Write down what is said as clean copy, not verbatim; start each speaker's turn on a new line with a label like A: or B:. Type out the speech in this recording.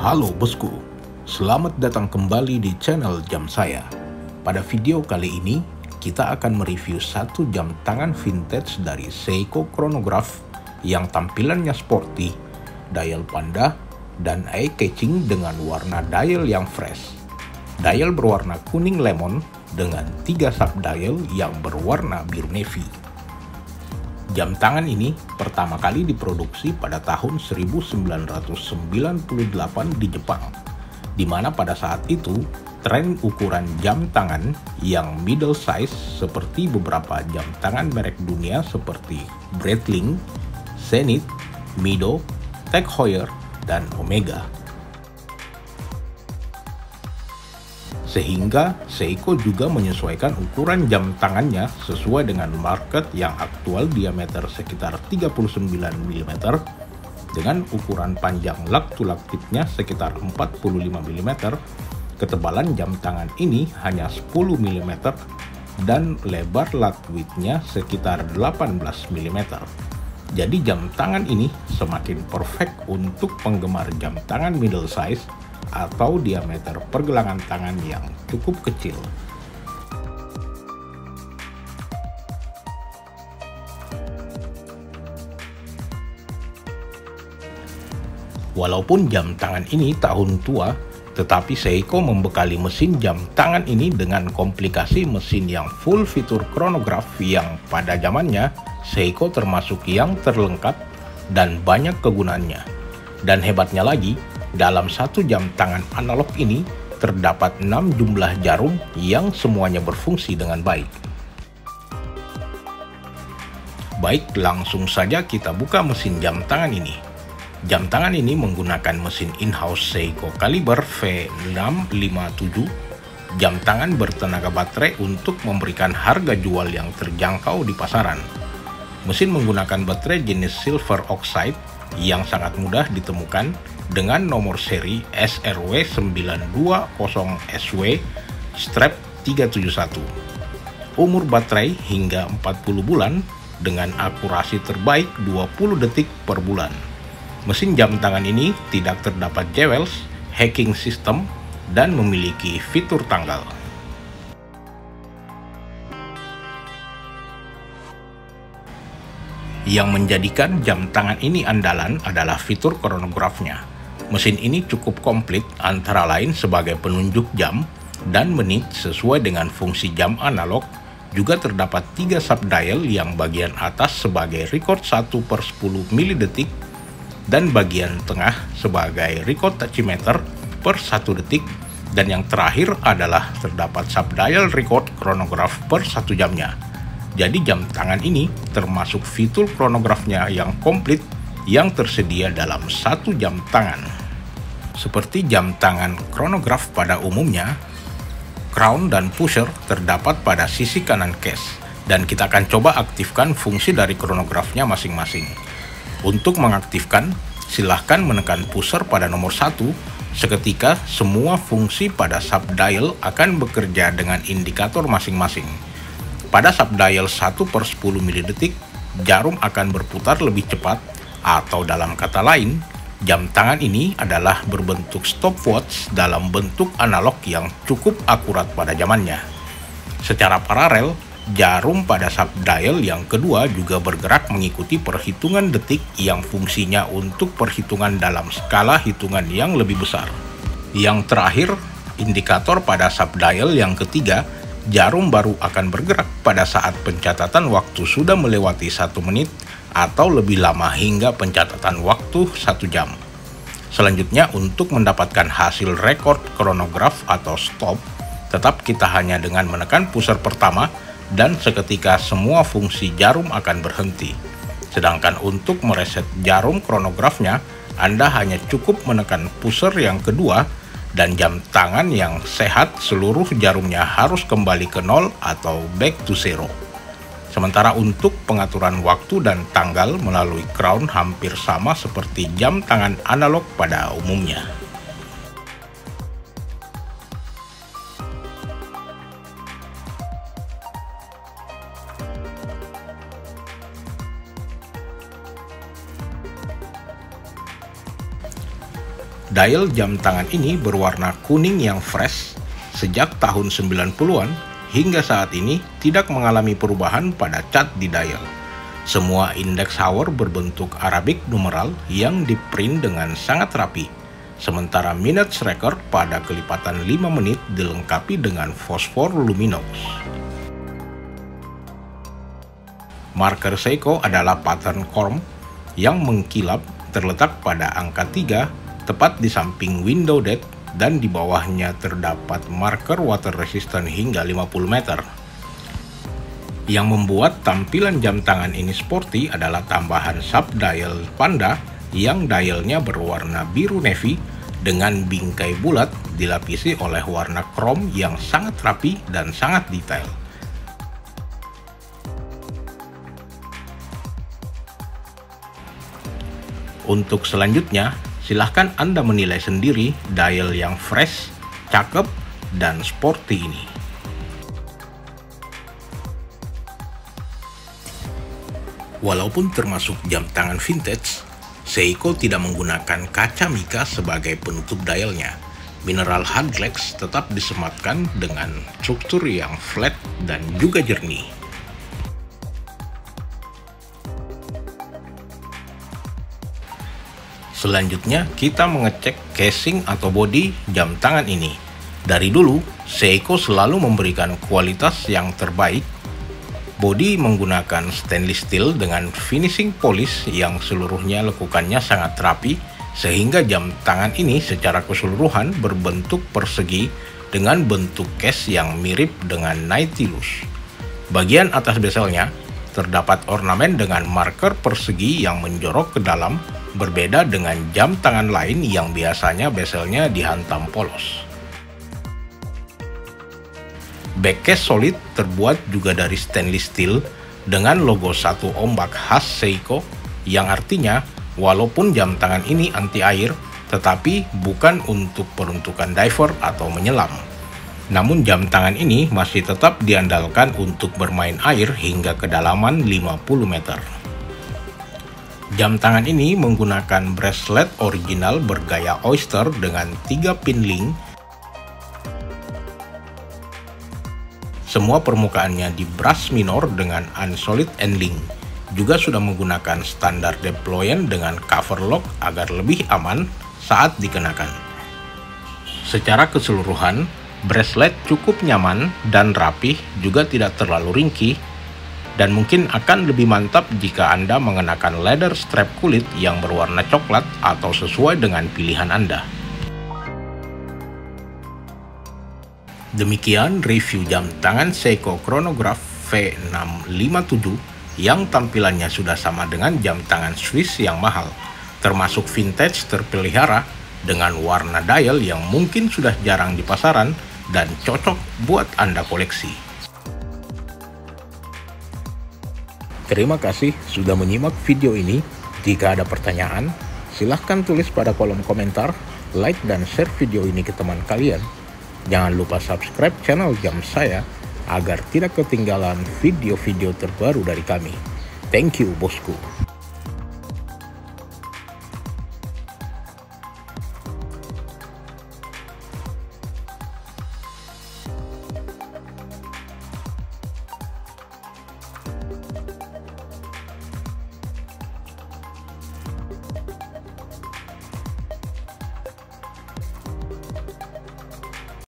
A: Halo bosku, selamat datang kembali di channel jam saya. Pada video kali ini, kita akan mereview satu jam tangan vintage dari Seiko Chronograph yang tampilannya sporty, dial panda, dan eye-catching dengan warna dial yang fresh. Dial berwarna kuning lemon dengan 3 sub-dial yang berwarna biru navy. Jam tangan ini pertama kali diproduksi pada tahun 1998 di Jepang, di mana pada saat itu tren ukuran jam tangan yang middle size seperti beberapa jam tangan merek dunia seperti Breitling, Zenith, Mido, Tag Heuer, dan Omega. Sehingga Seiko juga menyesuaikan ukuran jam tangannya sesuai dengan market yang aktual diameter sekitar 39 mm dengan ukuran panjang lug to lug tipnya sekitar 45 mm, ketebalan jam tangan ini hanya 10 mm dan lebar lug widthnya sekitar 18 mm. Jadi jam tangan ini semakin perfect untuk penggemar jam tangan middle size atau diameter pergelangan tangan yang cukup kecil. Walaupun jam tangan ini tahun tua, tetapi Seiko membekali mesin jam tangan ini dengan komplikasi mesin yang full fitur chronograph yang pada zamannya Seiko termasuk yang terlengkap dan banyak kegunaannya. Dan hebatnya lagi, dalam satu jam tangan analog ini terdapat 6 jumlah jarum yang semuanya berfungsi dengan baik. Baik, langsung saja kita buka mesin jam tangan ini. Jam tangan ini menggunakan mesin in-house Seiko kaliber V657. Jam tangan bertenaga baterai untuk memberikan harga jual yang terjangkau di pasaran. Mesin menggunakan baterai jenis silver oxide yang sangat mudah ditemukan dengan nomor seri SRW920SW strap 371. Umur baterai hingga 40 bulan dengan akurasi terbaik 20 detik per bulan. Mesin jam tangan ini tidak terdapat jewels, hacking system, dan memiliki fitur tanggal. Yang menjadikan jam tangan ini andalan adalah fitur chronograph-nya. Mesin ini cukup komplit antara lain sebagai penunjuk jam dan menit sesuai dengan fungsi jam analog. Juga terdapat 3 sub-dial yang bagian atas sebagai record 1/10 milidetik dan bagian tengah sebagai record tachymeter per 1 detik, dan yang terakhir adalah terdapat sub-dial record chronograph per 1 jamnya. Jadi jam tangan ini termasuk fitur chronograph-nya yang komplit yang tersedia dalam satu jam tangan. Seperti jam tangan chronograph pada umumnya, crown dan pusher terdapat pada sisi kanan case, dan kita akan coba aktifkan fungsi dari chronograph-nya masing-masing. Untuk mengaktifkan, silahkan menekan pusher pada nomor 1. Seketika semua fungsi pada sub-dial akan bekerja dengan indikator masing-masing. Pada sub-dial 1/10 milidetik, jarum akan berputar lebih cepat, atau dalam kata lain, jam tangan ini adalah berbentuk stopwatch dalam bentuk analog yang cukup akurat pada zamannya. Secara paralel, jarum pada sub-dial yang kedua juga bergerak mengikuti perhitungan detik yang fungsinya untuk perhitungan dalam skala hitungan yang lebih besar. Yang terakhir, indikator pada sub-dial yang ketiga, jarum baru akan bergerak pada saat pencatatan waktu sudah melewati 1 menit atau lebih lama hingga pencatatan waktu 1 jam. Selanjutnya, untuk mendapatkan hasil rekor chronograph atau stop, tetap kita hanya dengan menekan pusher pertama dan seketika semua fungsi jarum akan berhenti. Sedangkan untuk mereset jarum chronograph-nya, Anda hanya cukup menekan pusher yang kedua, dan jam tangan yang sehat seluruh jarumnya harus kembali ke 0 atau back to zero. Sementara untuk pengaturan waktu dan tanggal melalui crown hampir sama seperti jam tangan analog pada umumnya. Dial jam tangan ini berwarna kuning yang fresh sejak tahun 90-an hingga saat ini tidak mengalami perubahan pada cat di dial. Semua index hour berbentuk Arabic numeral yang diprint dengan sangat rapi. Sementara minutes record pada kelipatan 5 menit dilengkapi dengan fosfor luminox. Marker Seiko adalah pattern chrome yang mengkilap terletak pada angka 3 tepat di samping window date dan di bawahnya terdapat marker water resistant hingga 50 meter. Yang membuat tampilan jam tangan ini sporty adalah tambahan subdial Panda yang dialnya berwarna biru navy dengan bingkai bulat dilapisi oleh warna chrome yang sangat rapi dan sangat detail. Untuk selanjutnya, silahkan Anda menilai sendiri dial yang fresh, cakep, dan sporty ini. Walaupun termasuk jam tangan vintage, Seiko tidak menggunakan kaca mika sebagai penutup dialnya. Mineral hard glass tetap disematkan dengan struktur yang flat dan juga jernih. Selanjutnya, kita mengecek casing atau bodi jam tangan ini. Dari dulu, Seiko selalu memberikan kualitas yang terbaik. Bodi menggunakan stainless steel dengan finishing polish yang seluruhnya lekukannya sangat rapi, sehingga jam tangan ini secara keseluruhan berbentuk persegi dengan bentuk case yang mirip dengan Nautilus. Bagian atas bezelnya terdapat ornamen dengan marker persegi yang menjorok ke dalam, berbeda dengan jam tangan lain yang biasanya bezelnya dihantam polos. Backcase solid terbuat juga dari stainless steel dengan logo satu ombak khas Seiko, yang artinya walaupun jam tangan ini anti air, tetapi bukan untuk peruntukan diver atau menyelam. Namun jam tangan ini masih tetap diandalkan untuk bermain air hingga kedalaman 50 meter. Jam tangan ini menggunakan bracelet original bergaya oyster dengan 3 pin link. Semua permukaannya di brush minor dengan unsolid end link. Juga sudah menggunakan standar deployant dengan cover lock agar lebih aman saat dikenakan. Secara keseluruhan, bracelet cukup nyaman dan rapih, juga tidak terlalu ringkih, dan mungkin akan lebih mantap jika Anda mengenakan leather strap kulit yang berwarna coklat atau sesuai dengan pilihan Anda. Demikian review jam tangan Seiko Chronograph V657 yang tampilannya sudah sama dengan jam tangan Swiss yang mahal, termasuk vintage terpelihara dengan warna dial yang mungkin sudah jarang di pasaran dan cocok buat Anda koleksi. Terima kasih sudah menyimak video ini. Jika ada pertanyaan, silahkan tulis pada kolom komentar, like dan share video ini ke teman kalian. Jangan lupa subscribe channel jam saya agar tidak ketinggalan video-video terbaru dari kami. Thank you, bosku.